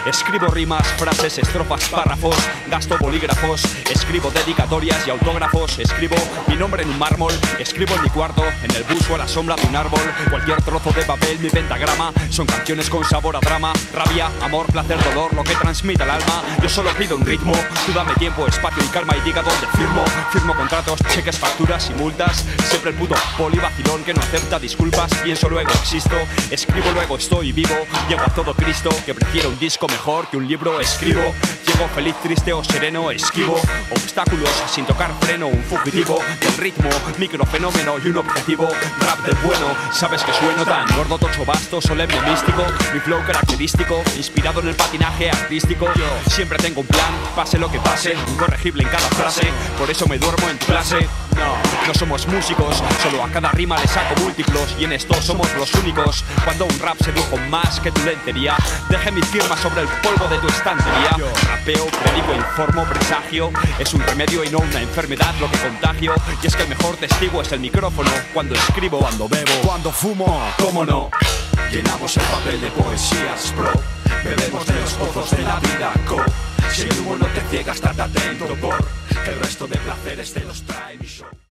Escribo rimas, frases, estrofas, párrafos. Gasto bolígrafos, escribo dedicatorias y autógrafos. Escribo mi nombre en un mármol. Escribo en mi cuarto, en el bus o a la sombra de un árbol. Cualquier trozo de papel, mi pentagrama. Son canciones con sabor a drama. Rabia, amor, placer, dolor, lo que transmite al alma. Yo solo pido un ritmo. Tú dame tiempo, espacio y calma y diga dónde firmo. Firmo contratos, cheques, facturas y multas. Siempre el puto polivacilón que no acepta disculpas. Pienso luego existo, escribo luego estoy vivo. Llego a todo Cristo, que prefiero un disco mejor que un libro. Escribo, llego feliz, triste o sereno. Esquivo obstáculos sin tocar freno. Un fugitivo del ritmo, microfenómeno y un objetivo. Rap del bueno, sabes que sueno tan gordo, tocho, vasto, solemne, místico. Mi flow característico, inspirado en el patinaje artístico. Yo siempre tengo un plan, pase lo que pase, incorregible en cada frase. Por eso me duermo en tu clase. No somos músicos, solo a cada rima le saco múltiplos. Y en esto somos los únicos. Cuando un rap sedujo más que tu lentería, dejé mi firma sobre el polvo de tu estantería. Rapeo, predico, informo, presagio. Es un remedio y no una enfermedad lo que contagio. Y es que el mejor testigo es el micrófono. Cuando escribo, cuando bebo, cuando fumo, cómo no. Llenamos el papel de poesías, bro. Bebemos de los pozos de la vida, co. Si el humo no te ciega, estate atento, por el resto de placeres te los trae mi show.